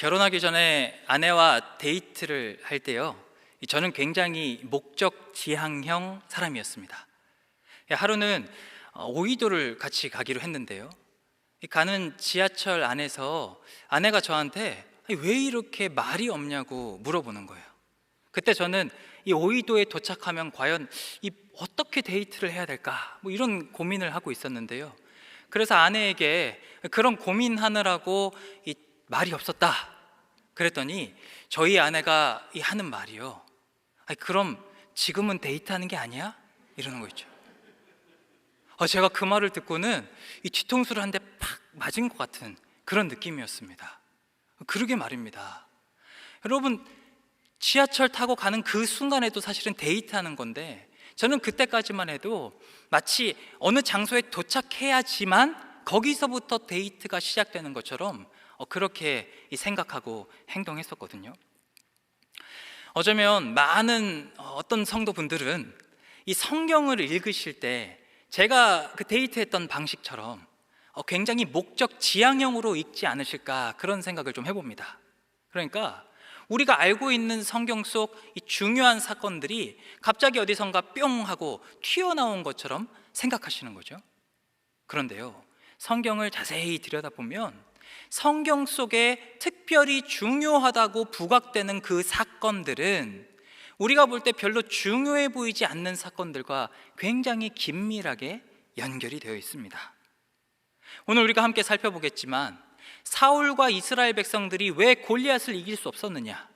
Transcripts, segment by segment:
결혼하기 전에 아내와 데이트를 할 때요, 저는 굉장히 목적 지향형 사람이었습니다. 하루는 오이도를 같이 가기로 했는데요, 가는 지하철 안에서 아내가 저한테 왜 이렇게 말이 없냐고 물어보는 거예요. 그때 저는 이 오이도에 도착하면 과연 어떻게 데이트를 해야 될까, 이런 고민을 하고 있었는데요, 그래서 아내에게 그런 고민하느라고 말이 없었다 그랬더니 저희 아내가 하는 말이요, 그럼 지금은 데이트하는 게 아니야? 이러는 거 있죠. 제가 그 말을 듣고는 이 뒤통수를 한 대 팍 맞은 것 같은 그런 느낌이었습니다. 그러게 말입니다. 여러분, 지하철 타고 가는 그 순간에도 사실은 데이트하는 건데, 저는 그때까지만 해도 마치 어느 장소에 도착해야지만 거기서부터 데이트가 시작되는 것처럼 그렇게 생각하고 행동했었거든요. 어쩌면 많은 어떤 성도분들은 이 성경을 읽으실 때 제가 그 데이트했던 방식처럼 굉장히 목적 지향형으로 읽지 않으실까, 그런 생각을 좀 해봅니다. 그러니까 우리가 알고 있는 성경 속 이 중요한 사건들이 갑자기 어디선가 뿅 하고 튀어나온 것처럼 생각하시는 거죠. 그런데요, 성경을 자세히 들여다보면 성경 속에 특별히 중요하다고 부각되는 그 사건들은 우리가 볼 때 별로 중요해 보이지 않는 사건들과 굉장히 긴밀하게 연결이 되어 있습니다. 오늘 우리가 함께 살펴보겠지만, 사울과 이스라엘 백성들이 왜 골리앗을 이길 수 없었느냐,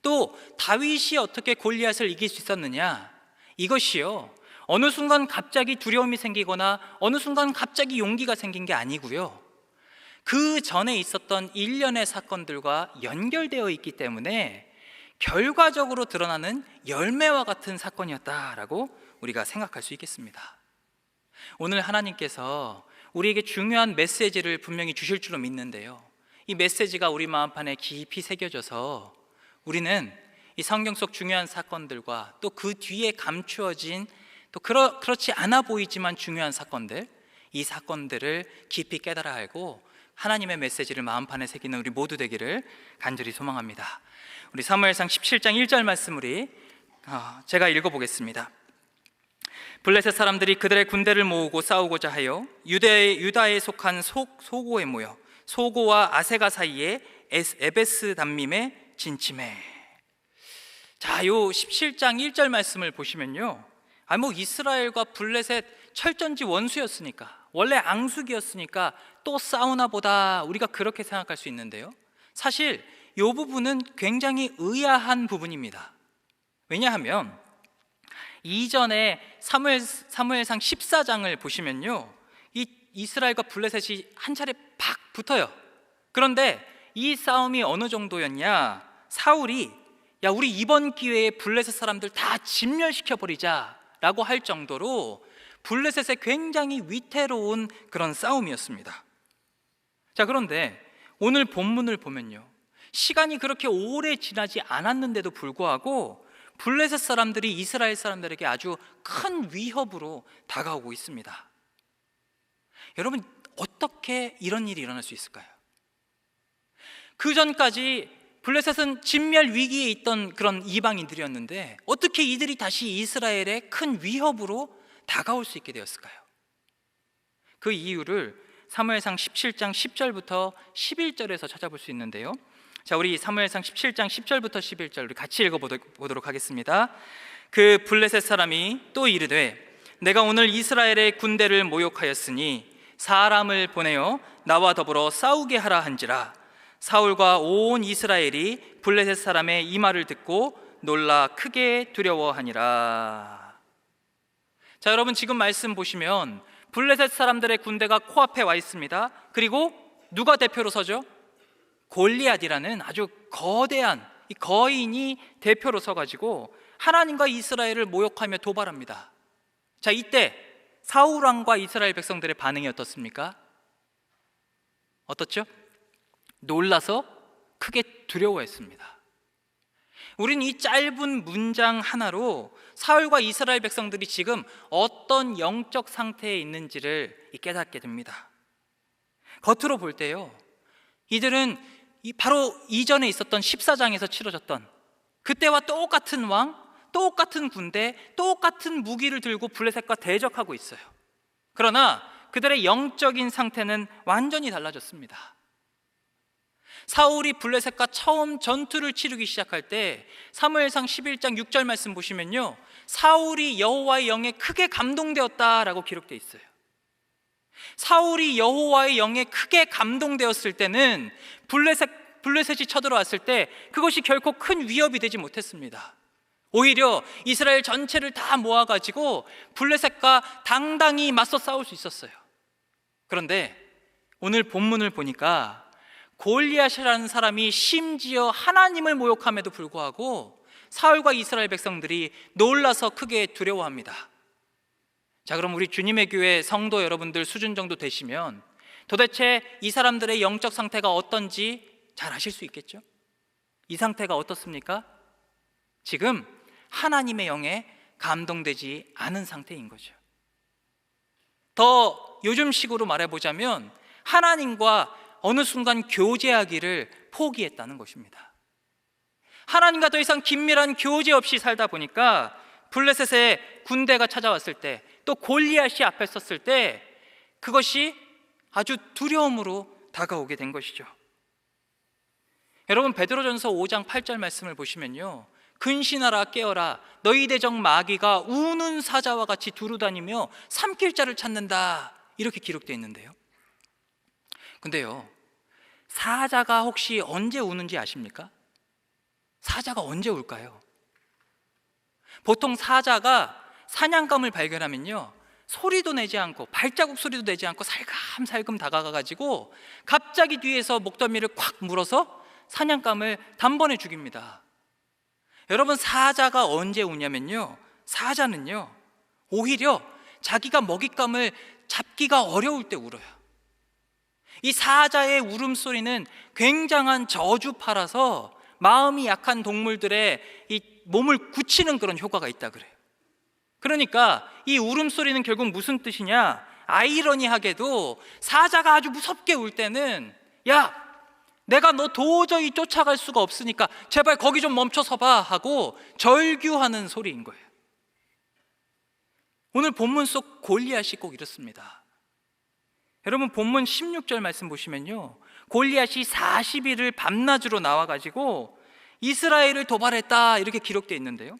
또 다윗이 어떻게 골리앗을 이길 수 있었느냐, 이것이요, 어느 순간 갑자기 두려움이 생기거나 어느 순간 갑자기 용기가 생긴 게 아니고요, 그 전에 있었던 일련의 사건들과 연결되어 있기 때문에 결과적으로 드러나는 열매와 같은 사건이었다라고 우리가 생각할 수 있겠습니다. 오늘 하나님께서 우리에게 중요한 메시지를 분명히 주실 줄로 믿는데요, 이 메시지가 우리 마음판에 깊이 새겨져서 우리는 이 성경 속 중요한 사건들과 또 그 뒤에 감추어진, 또 그렇지 않아 보이지만 중요한 사건들, 이 사건들을 깊이 깨달아 알고 하나님의 메시지를 마음판에 새기는 우리 모두 되기를 간절히 소망합니다. 우리 사무엘상 17장 1절 말씀 제가 읽어보겠습니다. 블레셋 사람들이 그들의 군대를 모으고 싸우고자 하여 유다에 속한 소고에 모여 소고와 아세가 사이에 에베스 담밈에 진침해. 자, 요 17장 1절 말씀을 보시면요, 이스라엘과 블레셋 철전지 원수였으니까, 원래 앙숙이었으니까 또 싸우나 보다, 우리가 그렇게 생각할 수 있는데요, 사실 이 부분은 굉장히 의아한 부분입니다. 왜냐하면 이전에 사무엘상 14장을 보시면요, 이 이스라엘과 블레셋이 한 차례 팍 붙어요. 그런데 이 싸움이 어느 정도였냐, 사울이 우리 이번 기회에 블레셋 사람들 다 진멸시켜버리자 라고 할 정도로 블레셋의 굉장히 위태로운 그런 싸움이었습니다. 자, 그런데 오늘 본문을 보면요, 시간이 그렇게 오래 지나지 않았는데도 불구하고 블레셋 사람들이 이스라엘 사람들에게 아주 큰 위협으로 다가오고 있습니다. 여러분, 어떻게 이런 일이 일어날 수 있을까요? 그 전까지 블레셋은 진멸 위기에 있던 그런 이방인들이었는데 어떻게 이들이 다시 이스라엘의 큰 위협으로 다가올 수 있게 되었을까요? 그 이유를 사무엘상 17장 10절부터 11절에서 찾아볼 수 있는데요, 자, 우리 사무엘상 17장 10절부터 11절 우리 같이 읽어보도록 하겠습니다. 그 블레셋 사람이 또 이르되, 내가 오늘 이스라엘의 군대를 모욕하였으니 사람을 보내어 나와 더불어 싸우게 하라 한지라. 사울과 온 이스라엘이 블레셋 사람의 이 말을 듣고 놀라 크게 두려워하니라. 자, 여러분, 지금 말씀 보시면 블레셋 사람들의 군대가 코앞에 와 있습니다. 그리고 누가 대표로 서죠? 골리앗이라는 아주 거대한 이 거인이 대표로 서가지고 하나님과 이스라엘을 모욕하며 도발합니다. 자, 이때 사울 왕과 이스라엘 백성들의 반응이 어떻습니까? 어떻죠? 놀라서 크게 두려워했습니다. 우린 이 짧은 문장 하나로 사울과 이스라엘 백성들이 지금 어떤 영적 상태에 있는지를 깨닫게 됩니다. 겉으로 볼 때요, 이들은 바로 이전에 있었던 14장에서 치러졌던 그때와 똑같은 왕, 똑같은 군대, 똑같은 무기를 들고 블레셋과 대적하고 있어요. 그러나 그들의 영적인 상태는 완전히 달라졌습니다. 사울이 블레셋과 처음 전투를 치르기 시작할 때 사무엘상 11장 6절 말씀 보시면요, 사울이 여호와의 영에 크게 감동되었다라고 기록되어 있어요. 사울이 여호와의 영에 크게 감동되었을 때는 블레셋이 쳐들어왔을 때 그것이 결코 큰 위협이 되지 못했습니다. 오히려 이스라엘 전체를 다 모아가지고 블레셋과 당당히 맞서 싸울 수 있었어요. 그런데 오늘 본문을 보니까 골리앗이라는 사람이 심지어 하나님을 모욕함에도 불구하고 사울과 이스라엘 백성들이 놀라서 크게 두려워합니다. 자, 그럼 우리 주님의 교회 성도 여러분들 수준 정도 되시면 도대체 이 사람들의 영적 상태가 어떤지 잘 아실 수 있겠죠? 이 상태가 어떻습니까? 지금 하나님의 영에 감동되지 않은 상태인 거죠. 더 요즘식으로 말해보자면 하나님과 어느 순간 교제하기를 포기했다는 것입니다. 하나님과 더 이상 긴밀한 교제 없이 살다 보니까 블레셋의 군대가 찾아왔을 때, 또 골리앗이 앞에 섰을 때 그것이 아주 두려움으로 다가오게 된 것이죠. 여러분, 베드로전서 5장 8절 말씀을 보시면요, 근신하라 깨어라, 너희 대적 마귀가 우는 사자와 같이 두루다니며 삼킬 자를 찾는다, 이렇게 기록되어 있는데요. 근데요, 사자가 혹시 언제 우는지 아십니까? 사자가 언제 울까요? 보통 사자가 사냥감을 발견하면요, 소리도 내지 않고 발자국 소리도 내지 않고 살금살금 다가가가지고 갑자기 뒤에서 목덜미를 콱 물어서 사냥감을 단번에 죽입니다. 여러분, 사자가 언제 우냐면요, 사자는요 오히려 자기가 먹잇감을 잡기가 어려울 때 울어요. 이 사자의 울음소리는 굉장한 저주파라서 마음이 약한 동물들의 이 몸을 굳히는 그런 효과가 있다 그래요. 그러니까 이 울음소리는 결국 무슨 뜻이냐, 아이러니하게도 사자가 아주 무섭게 울 때는 야, 내가 너 도저히 쫓아갈 수가 없으니까 제발 거기 좀 멈춰서 봐 하고 절규하는 소리인 거예요. 오늘 본문 속 골리앗이 꼭 이렇습니다. 여러분, 본문 16절 말씀 보시면요, 골리앗이 40일을 밤낮으로 나와가지고 이스라엘을 도발했다, 이렇게 기록되어 있는데요,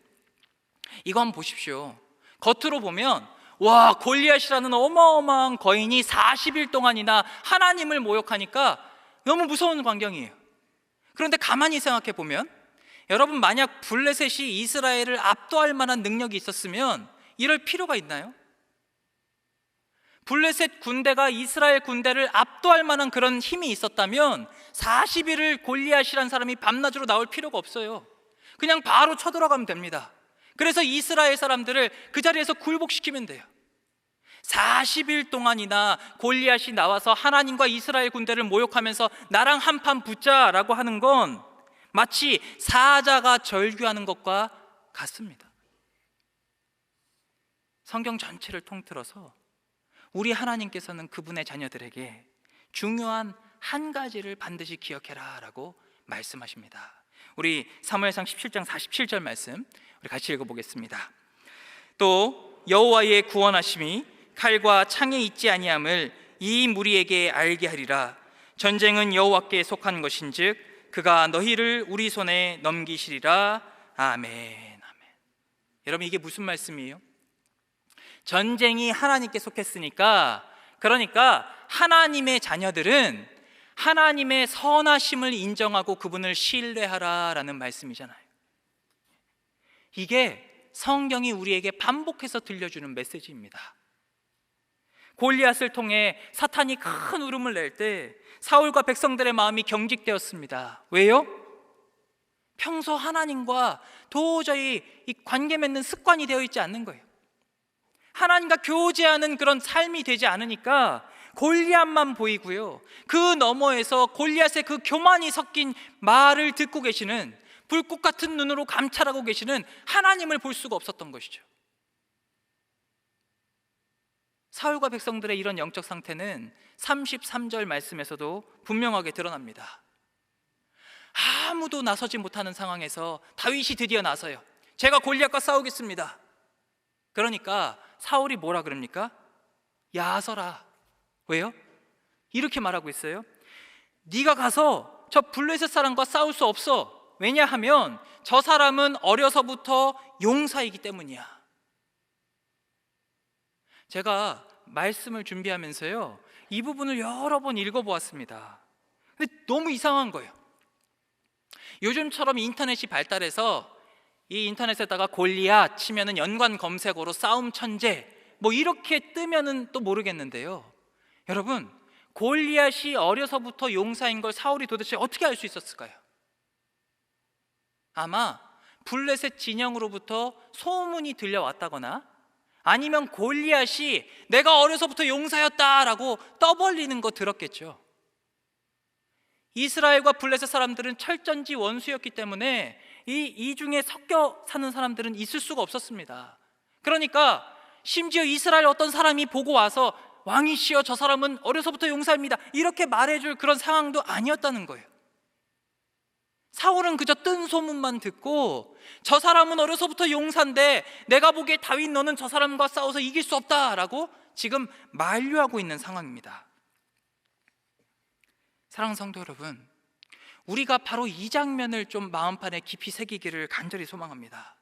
이거 한번 보십시오. 겉으로 보면 와, 골리앗이라는 어마어마한 거인이 40일 동안이나 하나님을 모욕하니까 너무 무서운 광경이에요. 그런데 가만히 생각해 보면, 여러분, 만약 블레셋이 이스라엘을 압도할 만한 능력이 있었으면 이럴 필요가 있나요? 블레셋 군대가 이스라엘 군대를 압도할 만한 그런 힘이 있었다면 40일을 골리앗이라는 사람이 밤낮으로 나올 필요가 없어요. 그냥 바로 쳐들어가면 됩니다. 그래서 이스라엘 사람들을 그 자리에서 굴복시키면 돼요. 40일 동안이나 골리앗이 나와서 하나님과 이스라엘 군대를 모욕하면서 나랑 한판 붙자라고 하는 건 마치 사자가 절규하는 것과 같습니다. 성경 전체를 통틀어서 우리 하나님께서는 그분의 자녀들에게 중요한 한 가지를 반드시 기억해라 라고 말씀하십니다. 우리 사무엘상 17장 47절 말씀 우리 같이 읽어보겠습니다. 또 여호와의 구원하심이 칼과 창에 있지 아니함을 이 무리에게 알게 하리라. 전쟁은 여호와께 속한 것인즉 그가 너희를 우리 손에 넘기시리라. 아멘. 아멘. 여러분, 이게 무슨 말씀이에요? 전쟁이 하나님께 속했으니까, 그러니까 하나님의 자녀들은 하나님의 선하심을 인정하고 그분을 신뢰하라라는 말씀이잖아요. 이게 성경이 우리에게 반복해서 들려주는 메시지입니다. 골리앗을 통해 사탄이 큰 울음을 낼 때 사울과 백성들의 마음이 경직되었습니다. 왜요? 평소 하나님과 도저히 이 관계 맺는 습관이 되어 있지 않는 거예요. 하나님과 교제하는 그런 삶이 되지 않으니까 골리앗만 보이고요, 그 너머에서 골리앗의 그 교만이 섞인 말을 듣고 계시는, 불꽃 같은 눈으로 감찰하고 계시는 하나님을 볼 수가 없었던 것이죠. 사울과 백성들의 이런 영적 상태는 33절 말씀에서도 분명하게 드러납니다. 아무도 나서지 못하는 상황에서 다윗이 드디어 나서요. 제가 골리앗과 싸우겠습니다. 그러니까 사울이 뭐라 그럽니까? 야서라. 왜요? 이렇게 말하고 있어요. 네가 가서 저 블레셋 사람과 싸울 수 없어. 왜냐하면 저 사람은 어려서부터 용사이기 때문이야. 제가 말씀을 준비하면서요, 이 부분을 여러 번 읽어보았습니다. 근데 너무 이상한 거예요. 요즘처럼 인터넷이 발달해서 이 인터넷에다가 골리앗 치면은 연관 검색어로 싸움 천재 뭐 이렇게 뜨면은 또 모르겠는데요, 여러분, 골리앗이 어려서부터 용사인 걸 사울이 도대체 어떻게 알 수 있었을까요? 아마 블레셋 진영으로부터 소문이 들려왔다거나 아니면 골리앗이 내가 어려서부터 용사였다라고 떠벌리는 거 들었겠죠. 이스라엘과 블레셋 사람들은 철전지 원수였기 때문에 이 중에 섞여 사는 사람들은 있을 수가 없었습니다. 그러니까 심지어 이스라엘 어떤 사람이 보고 와서 왕이시여 저 사람은 어려서부터 용사입니다 이렇게 말해줄 그런 상황도 아니었다는 거예요. 사울은 그저 뜬 소문만 듣고 저 사람은 어려서부터 용사인데 내가 보기에 다윗 너는 저 사람과 싸워서 이길 수 없다라고 지금 만류하고 있는 상황입니다. 사랑하는 성도 여러분, 우리가 바로 이 장면을 좀 마음판에 깊이 새기기를 간절히 소망합니다.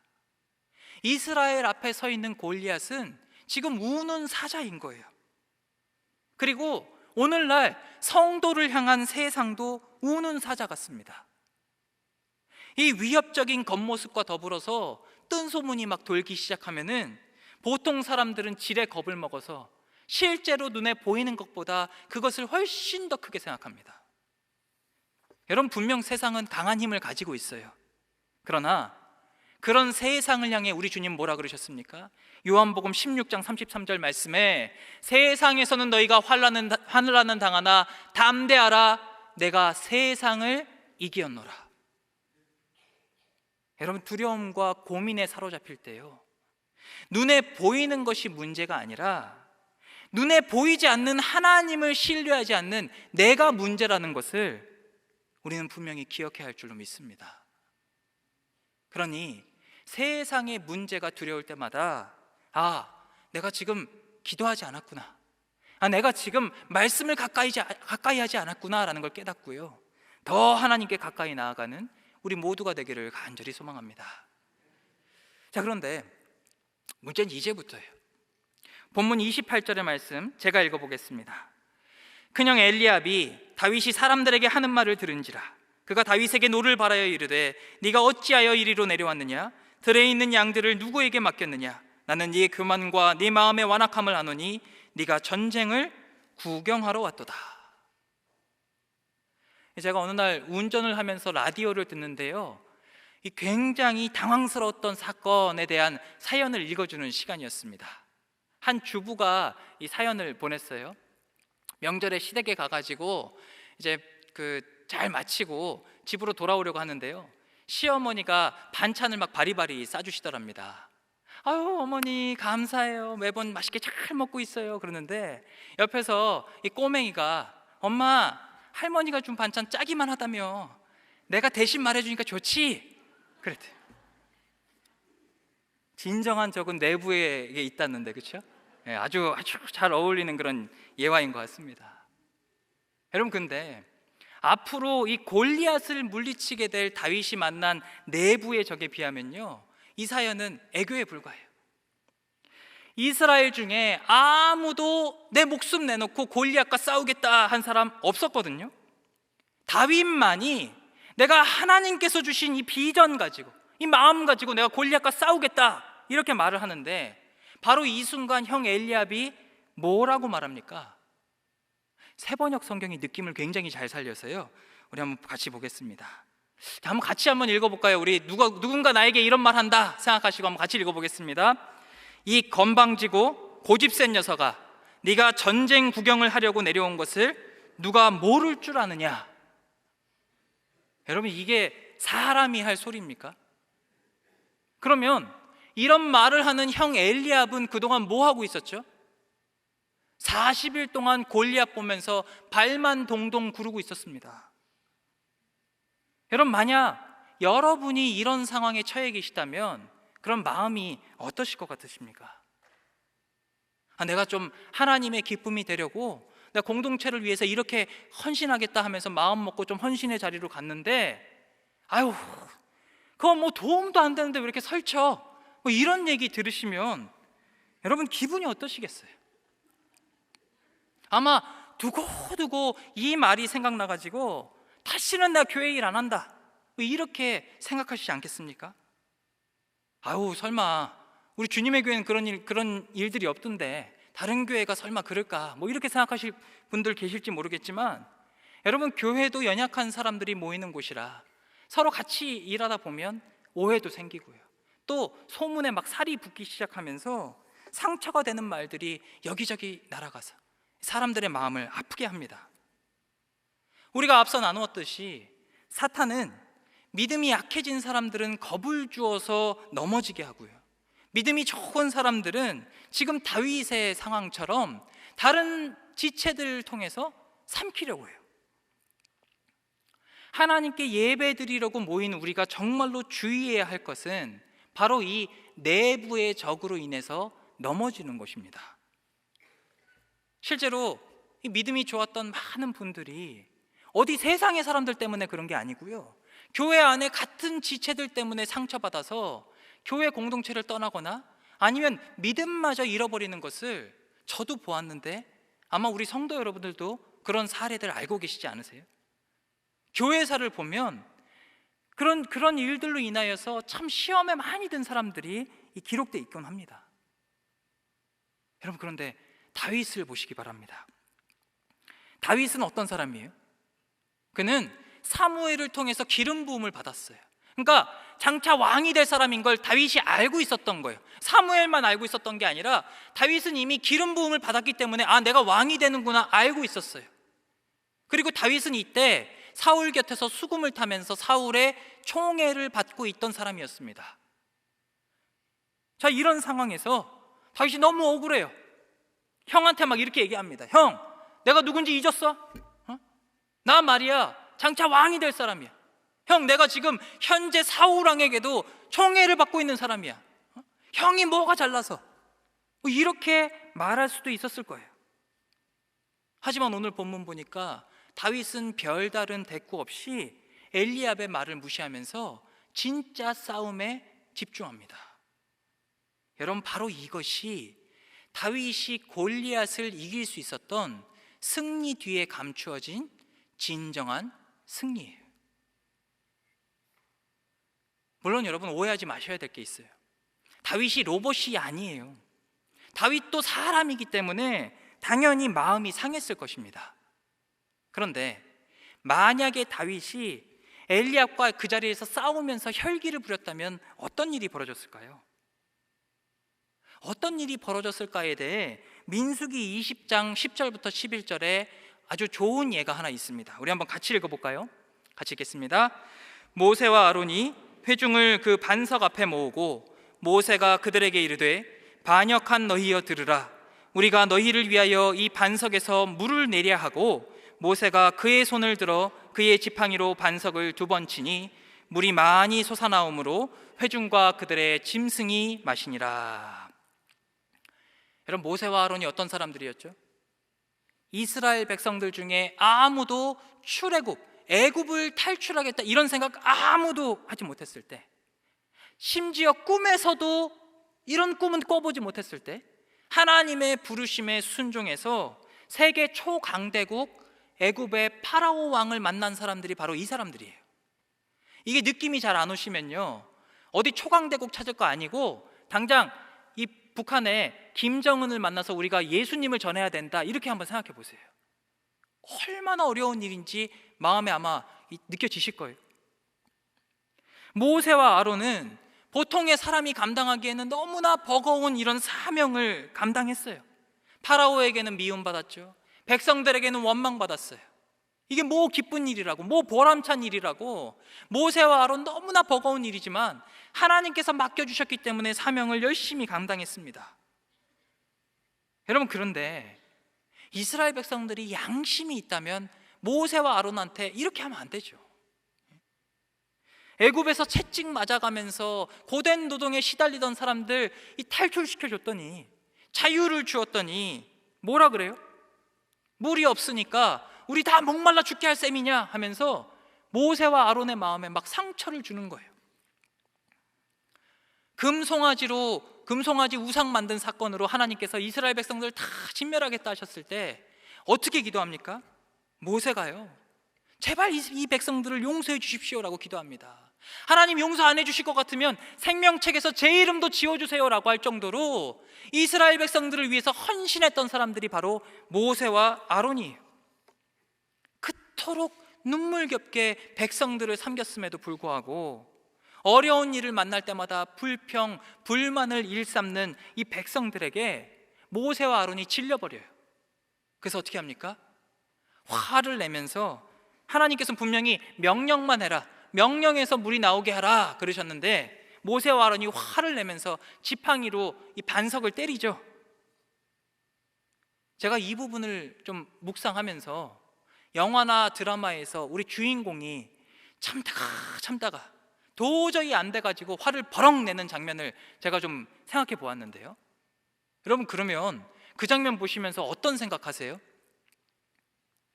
이스라엘 앞에 서 있는 골리앗은 지금 우는 사자인 거예요. 그리고 오늘날 성도를 향한 세상도 우는 사자 같습니다. 이 위협적인 겉모습과 더불어서 뜬 소문이 막 돌기 시작하면은 보통 사람들은 지레 겁을 먹어서 실제로 눈에 보이는 것보다 그것을 훨씬 더 크게 생각합니다. 여러분, 분명 세상은 강한 힘을 가지고 있어요. 그러나 그런 세상을 향해 우리 주님 뭐라 그러셨습니까? 요한복음 16장 33절 말씀에 세상에서는 너희가 환난을 당하나 담대하라 내가 세상을 이기었노라. 여러분, 두려움과 고민에 사로잡힐 때요, 눈에 보이는 것이 문제가 아니라 눈에 보이지 않는 하나님을 신뢰하지 않는 내가 문제라는 것을 우리는 분명히 기억해야 할 줄로 믿습니다. 그러니 세상의 문제가 두려울 때마다 내가 지금 기도하지 않았구나, 내가 지금 말씀을 가까이 하지 않았구나라는 걸 깨닫고요, 더 하나님께 가까이 나아가는 우리 모두가 되기를 간절히 소망합니다. 자, 그런데 문제는 이제부터예요. 본문 28절의 말씀 제가 읽어보겠습니다. 큰형 엘리압이 다윗이 사람들에게 하는 말을 들은지라 그가 다윗에게 노를 바라여 이르되 네가 어찌하여 이리로 내려왔느냐? 들에 있는 양들을 누구에게 맡겼느냐? 나는 네 교만과 네 마음의 완악함을 아노니 네가 전쟁을 구경하러 왔도다. 제가 어느 날 운전을 하면서 라디오를 듣는데요, 이 굉장히 당황스러웠던 사건에 대한 사연을 읽어주는 시간이었습니다. 한 주부가 이 사연을 보냈어요. 명절에 시댁에 가가지고 이제 잘 마치고 집으로 돌아오려고 하는데요, 시어머니가 반찬을 막 바리바리 싸주시더랍니다. 아유 어머니 감사해요, 매번 맛있게 잘 먹고 있어요. 그러는데 옆에서 이 꼬맹이가 엄마 할머니가 준 반찬 짜기만 하다며 내가 대신 말해주니까 좋지? 그랬대요. 진정한 적은 내부에 있다는데, 그렇죠? 아주 잘 어울리는 그런 예화인 것 같습니다. 여러분, 근데 앞으로 이 골리앗을 물리치게 될 다윗이 만난 내부의 적에 비하면요, 이 사연은 애교에 불과해요. 이스라엘 중에 아무도 내 목숨 내놓고 골리앗과 싸우겠다 한 사람 없었거든요. 다윗만이 내가 하나님께서 주신 이 비전 가지고, 이 마음 가지고 내가 골리앗과 싸우겠다 이렇게 말을 하는데, 바로 이 순간 형 엘리압이 뭐라고 말합니까? 세번역 성경이 느낌을 굉장히 잘 살려서요, 우리 한번 같이 보겠습니다. 자, 한번 같이 읽어볼까요? 우리 누군가 나에게 이런 말 한다 생각하시고 한번 같이 읽어보겠습니다. 이 건방지고 고집센 녀석아, 네가 전쟁 구경을 하려고 내려온 것을 누가 모를 줄 아느냐? 여러분, 이게 사람이 할 소리입니까? 그러면 이런 말을 하는 형 엘리압은 그동안 뭐 하고 있었죠? 40일 동안 골리앗 보면서 발만 동동 구르고 있었습니다. 여러분, 만약 여러분이 이런 상황에 처해 계시다면 그런 마음이 어떠실 것 같으십니까? 내가 좀 하나님의 기쁨이 되려고 내가 공동체를 위해서 이렇게 헌신하겠다 하면서 마음 먹고 좀 헌신의 자리로 갔는데, 아유, 그건 뭐 도움도 안 되는데 왜 이렇게 설쳐? 뭐 이런 얘기 들으시면 여러분 기분이 어떠시겠어요? 아마 두고두고 이 말이 생각나가지고 다시는 내가 교회 일 안 한다, 뭐 이렇게 생각하시지 않겠습니까? 아유, 설마 우리 주님의 교회는 그런 일들이 없던데 다른 교회가 설마 그럴까, 뭐 이렇게 생각하실 분들 계실지 모르겠지만, 여러분, 교회도 연약한 사람들이 모이는 곳이라 서로 같이 일하다 보면 오해도 생기고요, 또 소문에 막 살이 붙기 시작하면서 상처가 되는 말들이 여기저기 날아가서 사람들의 마음을 아프게 합니다. 우리가 앞서 나누었듯이 사탄은 믿음이 약해진 사람들은 겁을 주어서 넘어지게 하고요, 믿음이 좋은 사람들은 지금 다윗의 상황처럼 다른 지체들을 통해서 삼키려고 해요. 하나님께 예배드리려고 모인 우리가 정말로 주의해야 할 것은 바로 이 내부의 적으로 인해서 넘어지는 것입니다. 실제로 이 믿음이 좋았던 많은 분들이 어디 세상의 사람들 때문에 그런 게 아니고요, 교회 안에 같은 지체들 때문에 상처받아서 교회 공동체를 떠나거나 아니면 믿음마저 잃어버리는 것을 저도 보았는데, 아마 우리 성도 여러분들도 그런 사례들 알고 계시지 않으세요? 교회사를 보면 그런 일들로 인하여서 참 시험에 많이 든 사람들이 기록되어 있곤 합니다. 여러분, 그런데 다윗을 보시기 바랍니다. 다윗은 어떤 사람이에요? 그는 사무엘을 통해서 기름 부음을 받았어요. 그러니까 장차 왕이 될 사람인 걸 다윗이 알고 있었던 거예요. 사무엘만 알고 있었던 게 아니라 다윗은 이미 기름 부음을 받았기 때문에 내가 왕이 되는구나 알고 있었어요. 그리고 다윗은 이때 사울 곁에서 수금을 타면서 사울의 총애를 받고 있던 사람이었습니다. 자, 이런 상황에서 다윗이 너무 억울해요. 형한테 막 이렇게 얘기합니다. 형, 내가 누군지 잊었어? 나 말이야 장차 왕이 될 사람이야. 형, 내가 지금 현재 사울왕에게도 총애를 받고 있는 사람이야. 형이 뭐가 잘나서, 뭐 이렇게 말할 수도 있었을 거예요. 하지만 오늘 본문 보니까 다윗은 별다른 대꾸 없이 엘리압의 말을 무시하면서 진짜 싸움에 집중합니다. 여러분, 바로 이것이 다윗이 골리앗을 이길 수 있었던 승리 뒤에 감추어진 진정한 승리예요. 물론 여러분, 오해하지 마셔야 될 게 있어요. 다윗이 로봇이 아니에요. 다윗도 사람이기 때문에 당연히 마음이 상했을 것입니다. 그런데 만약에 다윗이 엘리압과 그 자리에서 싸우면서 혈기를 부렸다면 어떤 일이 벌어졌을까요? 어떤 일이 벌어졌을까에 대해 민수기 20장 10절부터 11절에 아주 좋은 예가 하나 있습니다. 우리 한번 같이 읽어볼까요? 같이 읽겠습니다. 모세와 아론이 회중을 그 반석 앞에 모으고 모세가 그들에게 이르되 반역한 너희여 들으라. 우리가 너희를 위하여 이 반석에서 물을 내려 하고 모세가 그의 손을 들어 그의 지팡이로 반석을 2번 치니 물이 많이 솟아나오므로 회중과 그들의 짐승이 마시니라. 여러분, 모세와 아론이 어떤 사람들이었죠? 이스라엘 백성들 중에 아무도 애굽을 탈출하겠다 이런 생각 아무도 하지 못했을 때, 심지어 꿈에서도 이런 꿈은 꿔보지 못했을 때 하나님의 부르심에 순종해서 세계 초강대국 애굽의 파라오 왕을 만난 사람들이 바로 이 사람들이에요. 이게 느낌이 잘 안 오시면요, 어디 초강대국 찾을 거 아니고 당장 이 북한의 김정은을 만나서 우리가 예수님을 전해야 된다, 이렇게 한번 생각해 보세요. 얼마나 어려운 일인지 마음에 아마 느껴지실 거예요. 모세와 아론은 보통의 사람이 감당하기에는 너무나 버거운 이런 사명을 감당했어요. 파라오에게는 미움받았죠. 백성들에게는 원망받았어요. 이게 뭐 기쁜 일이라고, 뭐 보람찬 일이라고. 모세와 아론 너무나 버거운 일이지만 하나님께서 맡겨주셨기 때문에 사명을 열심히 감당했습니다. 여러분, 그런데 이스라엘 백성들이 양심이 있다면 모세와 아론한테 이렇게 하면 안 되죠. 애굽에서 채찍 맞아가면서 고된 노동에 시달리던 사람들 이 탈출시켜줬더니, 자유를 주었더니 뭐라 그래요? 물이 없으니까 우리 다 목말라 죽게 할 셈이냐 하면서 모세와 아론의 마음에 막 상처를 주는 거예요. 금송아지 우상 만든 사건으로 하나님께서 이스라엘 백성들 다 진멸하겠다 하셨을 때 어떻게 기도합니까? 모세가요, 제발 이 백성들을 용서해 주십시오라고 기도합니다. 하나님 용서 안 해주실 것 같으면 생명책에서 제 이름도 지워주세요라고 할 정도로 이스라엘 백성들을 위해서 헌신했던 사람들이 바로 모세와 아론이에요. 그토록 눈물겹게 백성들을 섬겼음에도 불구하고 어려운 일을 만날 때마다 불평, 불만을 일삼는 이 백성들에게 모세와 아론이 질려버려요. 그래서 어떻게 합니까? 화를 내면서, 하나님께서는 분명히 명령만 해라, 명령해서 물이 나오게 하라 그러셨는데 모세와 아론이 화를 내면서 지팡이로 이 반석을 때리죠. 제가 이 부분을 좀 묵상하면서 영화나 드라마에서 우리 주인공이 참다가 도저히 안 돼가지고 화를 버럭 내는 장면을 제가 좀 생각해 보았는데요. 여러분, 그러면 그 장면 보시면서 어떤 생각하세요?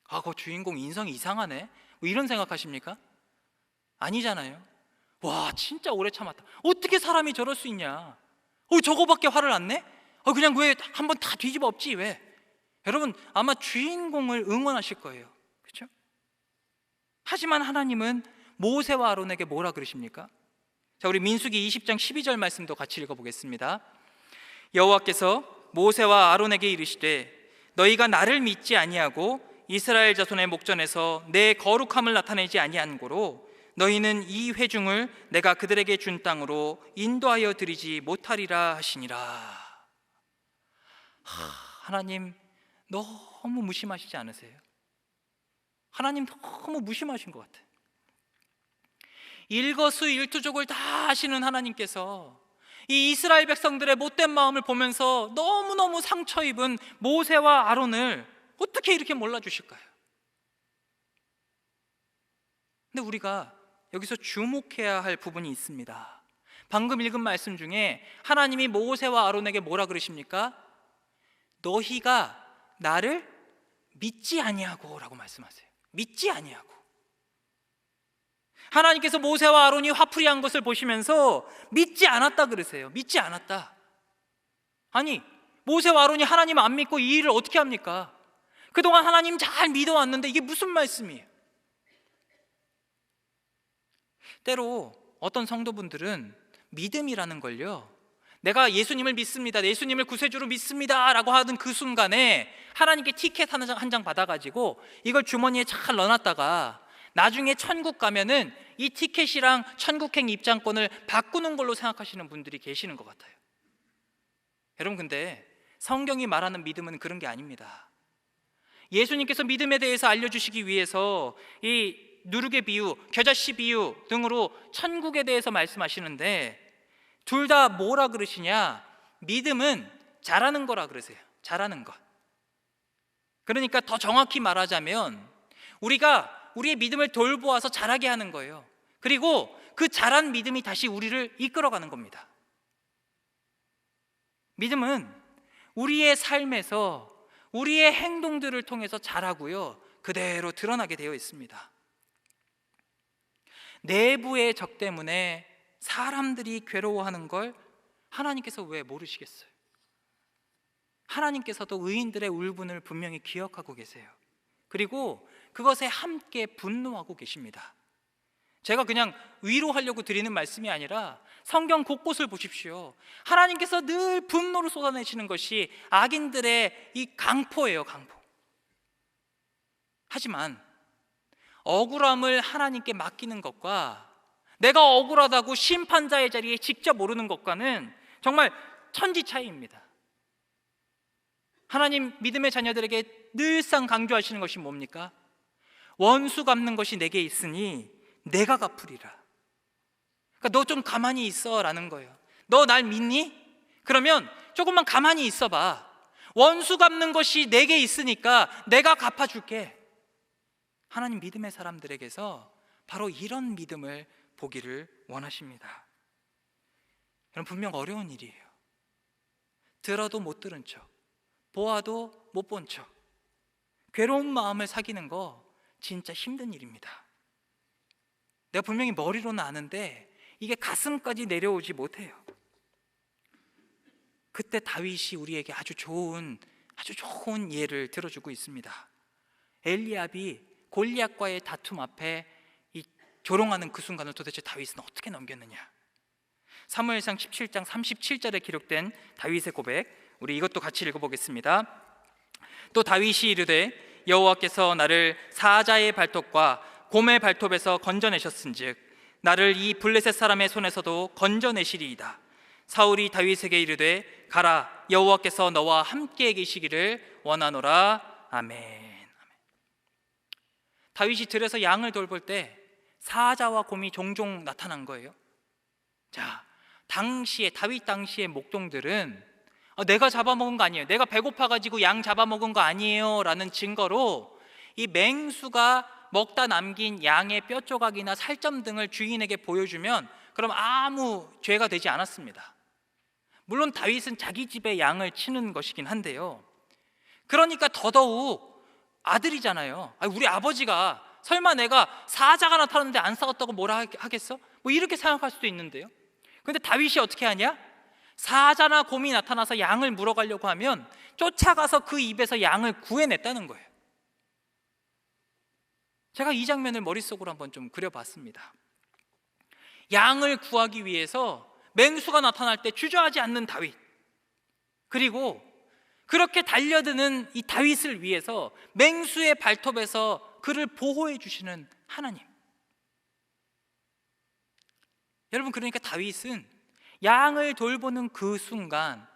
아, 그 주인공 인성이 이상하네, 뭐 이런 생각하십니까? 아니잖아요. 와, 진짜 오래 참았다, 어떻게 사람이 저럴 수 있냐, 저거밖에 화를 안 내? 그냥 왜 한번 다 뒤집어 엎지 왜? 여러분, 아마 주인공을 응원하실 거예요. 그렇죠? 하지만 하나님은 모세와 아론에게 뭐라 그러십니까? 자, 우리 민수기 20장 12절 말씀도 같이 읽어보겠습니다. 여호와께서 모세와 아론에게 이르시되 너희가 나를 믿지 아니하고 이스라엘 자손의 목전에서 내 거룩함을 나타내지 아니한 고로 너희는 이 회중을 내가 그들에게 준 땅으로 인도하여 드리지 못하리라 하시니라. 하나님 너무 무심하시지 않으세요? 하나님 너무 무심하신 것 같아요. 일거수일투족을 다 아시는 하나님께서 이 이스라엘 백성들의 못된 마음을 보면서 너무너무 상처 입은 모세와 아론을 어떻게 이렇게 몰라주실까요? 근데 우리가 여기서 주목해야 할 부분이 있습니다. 방금 읽은 말씀 중에 하나님이 모세와 아론에게 뭐라 그러십니까? 너희가 나를 믿지 아니하고 라고 말씀하세요. 믿지 아니하고. 하나님께서 모세와 아론이 화풀이한 것을 보시면서 믿지 않았다 그러세요. 믿지 않았다. 아니, 모세와 아론이 하나님 안 믿고 이 일을 어떻게 합니까? 그동안 하나님 잘 믿어왔는데 이게 무슨 말씀이에요? 때로 어떤 성도분들은 믿음이라는 걸요, 내가 예수님을 믿습니다, 예수님을 구세주로 믿습니다 라고 하던 그 순간에 하나님께 티켓 한 장 받아가지고 이걸 주머니에 잘 넣어놨다가 나중에 천국 가면은 이 티켓이랑 천국행 입장권을 바꾸는 걸로 생각하시는 분들이 계시는 것 같아요. 여러분, 근데 성경이 말하는 믿음은 그런 게 아닙니다. 예수님께서 믿음에 대해서 알려주시기 위해서 이 누룩의 비유, 겨자씨 비유 등으로 천국에 대해서 말씀하시는데 둘 다 뭐라 그러시냐? 믿음은 잘하는 거라 그러세요. 잘하는 것. 그러니까 더 정확히 말하자면 우리가 우리의 믿음을 돌보아서 자라게 하는 거예요. 그리고 그 자란 믿음이 다시 우리를 이끌어가는 겁니다. 믿음은 우리의 삶에서 우리의 행동들을 통해서 자라고요, 그대로 드러나게 되어 있습니다. 내부의 적 때문에 사람들이 괴로워하는 걸 하나님께서 왜 모르시겠어요? 하나님께서도 의인들의 울분을 분명히 기억하고 계세요. 그리고 그것에 함께 분노하고 계십니다. 제가 그냥 위로하려고 드리는 말씀이 아니라 성경 곳곳을 보십시오. 하나님께서 늘 분노를 쏟아내시는 것이 악인들의 이 강포예요, 강포. 하지만 억울함을 하나님께 맡기는 것과 내가 억울하다고 심판자의 자리에 직접 오르는 것과는 정말 천지 차이입니다. 하나님 믿음의 자녀들에게 늘상 강조하시는 것이 뭡니까? 원수 갚는 것이 내게 있으니 내가 갚으리라. 그러니까 너 좀 가만히 있어 라는 거예요. 너 날 믿니? 그러면 조금만 가만히 있어봐. 원수 갚는 것이 내게 있으니까 내가 갚아줄게. 하나님 믿음의 사람들에게서 바로 이런 믿음을 보기를 원하십니다. 여러분, 분명 어려운 일이에요. 들어도 못 들은 척, 보아도 못 본 척, 괴로운 마음을 사귀는 거 진짜 힘든 일입니다. 내가 분명히 머리로는 아는데 이게 가슴까지 내려오지 못해요. 그때 다윗이 우리에게 아주 좋은 예를 들어주고 있습니다. 엘리압이 골리앗과의 다툼 앞에 이 조롱하는 그 순간을 도대체 다윗은 어떻게 넘겼느냐? 사무엘상 17장 37절에 기록된 다윗의 고백, 우리 이것도 같이 읽어보겠습니다. 또 다윗이 이르되 여호와께서 나를 사자의 발톱과 곰의 발톱에서 건져내셨은즉 나를 이 블레셋 사람의 손에서도 건져내시리이다. 사울이 다윗에게 이르되 가라, 여호와께서 너와 함께 계시기를 원하노라. 아멘. 다윗이 들에서 양을 돌볼 때 사자와 곰이 종종 나타난 거예요. 자, 다윗 당시의 목동들은 내가 잡아먹은 거 아니에요, 내가 배고파가지고 양 잡아먹은 거 아니에요 라는 증거로 이 맹수가 먹다 남긴 양의 뼈 조각이나 살점 등을 주인에게 보여주면 그럼 아무 죄가 되지 않았습니다. 물론 다윗은 자기 집에 양을 치는 것이긴 한데요, 그러니까 더더욱 아들이잖아요. 우리 아버지가 설마 내가 사자가 나타났는데 안 싸웠다고 뭐라 하겠어? 뭐 이렇게 생각할 수도 있는데요. 근데 다윗이 어떻게 하냐? 사자나 곰이 나타나서 양을 물어가려고 하면 쫓아가서 그 입에서 양을 구해냈다는 거예요. 제가 이 장면을 머릿속으로 한번 좀 그려봤습니다. 양을 구하기 위해서 맹수가 나타날 때 주저하지 않는 다윗, 그리고 그렇게 달려드는 이 다윗을 위해서 맹수의 발톱에서 그를 보호해 주시는 하나님. 여러분, 그러니까 다윗은 양을 돌보는 그 순간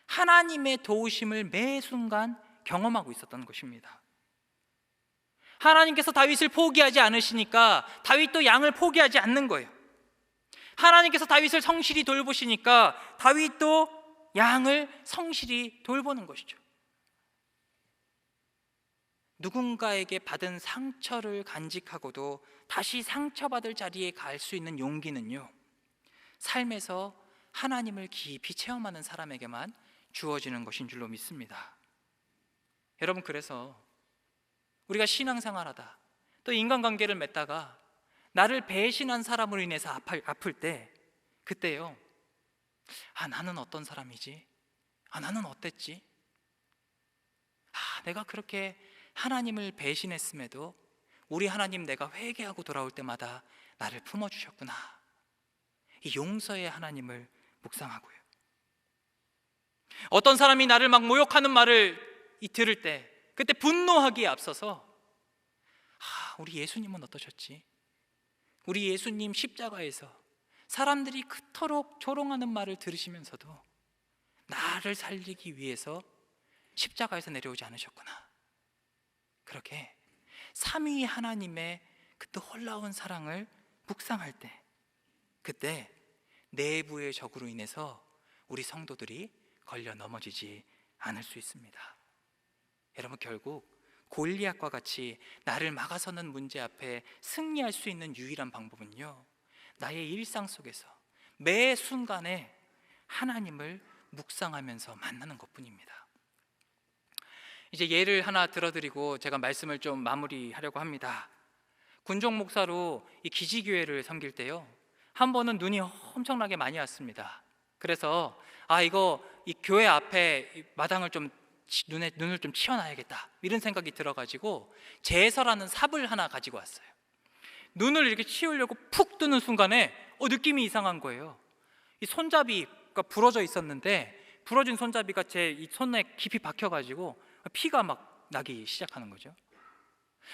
하나님의 도우심을 매 순간 경험하고 있었던 것입니다. 하나님께서 다윗을 포기하지 않으시니까 다윗도 양을 포기하지 않는 거예요. 하나님께서 다윗을 성실히 돌보시니까 다윗도 양을 성실히 돌보는 것이죠. 누군가에게 받은 상처를 간직하고도 다시 상처받을 자리에 갈 수 있는 용기는요, 삶에서 하나님을 깊이 체험하는 사람에게만 주어지는 것인 줄로 믿습니다. 여러분, 그래서 우리가 신앙생활하다 또 인간관계를 맺다가 나를 배신한 사람으로 인해서 아플 때, 그때요, 나는 어떤 사람이지? 나는 어땠지? 내가 그렇게 하나님을 배신했음에도 우리 하나님 내가 회개하고 돌아올 때마다 나를 품어주셨구나. 이 용서의 하나님을 묵상하고요. 어떤 사람이 나를 막 모욕하는 말을 들을 때 그때 분노하기에 앞서서 우리 예수님은 어떠셨지? 우리 예수님 십자가에서 사람들이 그토록 조롱하는 말을 들으시면서도 나를 살리기 위해서 십자가에서 내려오지 않으셨구나. 그렇게 삼위 하나님의 그 놀라운 사랑을 묵상할 때, 그때 내부의 적으로 인해서 우리 성도들이 걸려 넘어지지 않을 수 있습니다. 여러분, 결국 골리앗과 같이 나를 막아서는 문제 앞에 승리할 수 있는 유일한 방법은요, 나의 일상 속에서 매 순간에 하나님을 묵상하면서 만나는 것뿐입니다. 이제 예를 하나 들어드리고 제가 말씀을 좀 마무리하려고 합니다. 군종 목사로 이 기지교회를 섬길 때요, 한 번은 눈이 엄청나게 많이 왔습니다. 그래서 이거 이 교회 앞에 마당을 좀 눈을 좀 치워놔야겠다, 이런 생각이 들어가지고 제서라는 삽을 하나 가지고 왔어요. 눈을 이렇게 치우려고 푹 뜨는 순간에 느낌이 이상한 거예요. 이 손잡이가 부러져 있었는데 부러진 손잡이가 제 이 손에 깊이 박혀가지고 피가 막 나기 시작하는 거죠.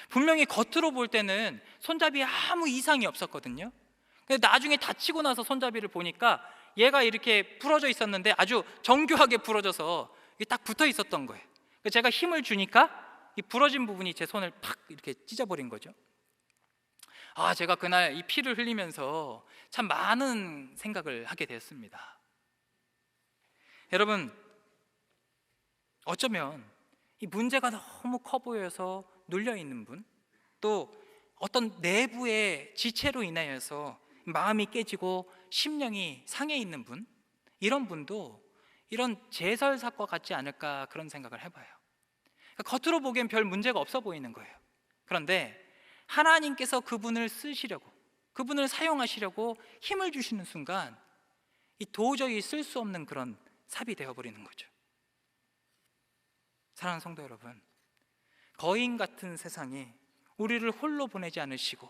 분명히 겉으로 볼 때는 손잡이에 아무 이상이 없었거든요. 근데 나중에 다치고 나서 손잡이를 보니까 얘가 이렇게 부러져 있었는데 아주 정교하게 부러져서 이게 딱 붙어 있었던 거예요. 제가 힘을 주니까 이 부러진 부분이 제 손을 팍 이렇게 찢어버린 거죠. 제가 그날 이 피를 흘리면서 참 많은 생각을 하게 되었습니다. 여러분, 어쩌면 이 문제가 너무 커 보여서 눌려 있는 분, 또 어떤 내부의 지체로 인하여서 마음이 깨지고 심령이 상해 있는 분, 이런 분도 이런 제설사과 같지 않을까 그런 생각을 해봐요. 겉으로 보기엔 별 문제가 없어 보이는 거예요. 그런데 하나님께서 그분을 쓰시려고, 그분을 사용하시려고 힘을 주시는 순간 이 도저히 쓸 수 없는 그런 삽이 되어버리는 거죠. 사랑하는 성도 여러분, 거인 같은 세상에 우리를 홀로 보내지 않으시고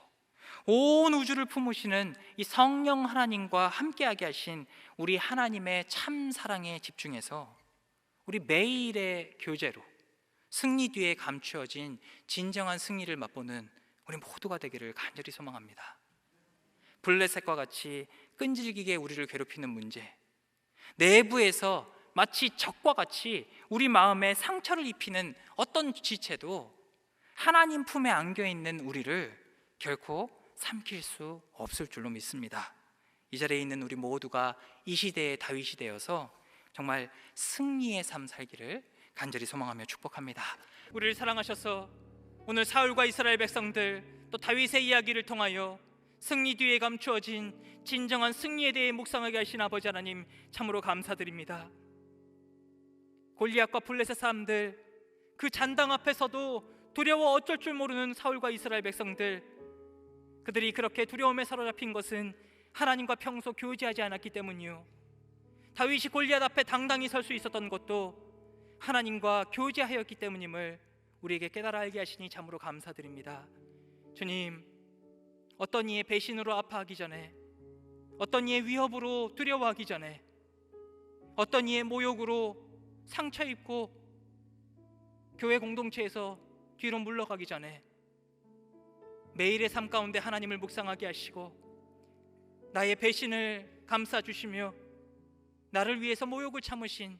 온 우주를 품으시는 이 성령 하나님과 함께하게 하신 우리 하나님의 참 사랑에 집중해서 우리 매일의 교제로 승리 뒤에 감추어진 진정한 승리를 맛보는 우리 모두가 되기를 간절히 소망합니다. 블레셋과 같이 끈질기게 우리를 괴롭히는 문제, 내부에서 마치 적과 같이 우리 마음에 상처를 입히는 어떤 지체도 하나님 품에 안겨있는 우리를 결코 삼킬 수 없을 줄로 믿습니다. 이 자리에 있는 우리 모두가 이 시대의 다윗이 되어서 정말 승리의 삶 살기를 간절히 소망하며 축복합니다. 우리를 사랑하셔서 오늘 사울과 이스라엘 백성들 또 다윗의 이야기를 통하여 승리 뒤에 감추어진 진정한 승리에 대해 묵상하게 하신 아버지 하나님, 참으로 감사드립니다. 골리앗과 블레셋 사람들, 그 잔당 앞에서도 두려워 어쩔 줄 모르는 사울과 이스라엘 백성들, 그들이 그렇게 두려움에 사로잡힌 것은 하나님과 평소 교제하지 않았기 때문이요, 다윗이 골리앗 앞에 당당히 설 수 있었던 것도 하나님과 교제하였기 때문임을 우리에게 깨달아 알게 하시니 참으로 감사드립니다. 주님, 어떤 이의 배신으로 아파하기 전에, 어떤 이의 위협으로 두려워하기 전에, 어떤 이의 모욕으로 상처 입고 교회 공동체에서 뒤로 물러가기 전에 매일의 삶 가운데 하나님을 묵상하게 하시고 나의 배신을 감싸주시며 나를 위해서 모욕을 참으신,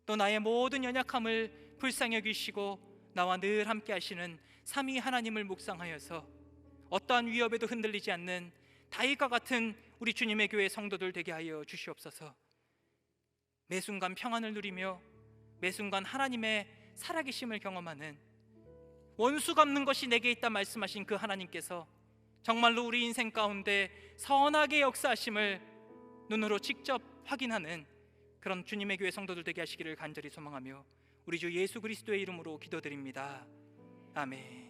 또 나의 모든 연약함을 불쌍히 여기시고 나와 늘 함께 하시는 삼위 하나님을 묵상하여서 어떠한 위협에도 흔들리지 않는 다윗과 같은 우리 주님의 교회 성도들 되게 하여 주시옵소서. 매 순간 평안을 누리며 매 순간 하나님의 살아계심을 경험하는, 원수 갚는 것이 내게 있다 말씀하신 그 하나님께서 정말로 우리 인생 가운데 선하게 역사하심을 눈으로 직접 확인하는 그런 주님의 교회 성도들 되게 하시기를 간절히 소망하며 우리 주 예수 그리스도의 이름으로 기도드립니다. 아멘.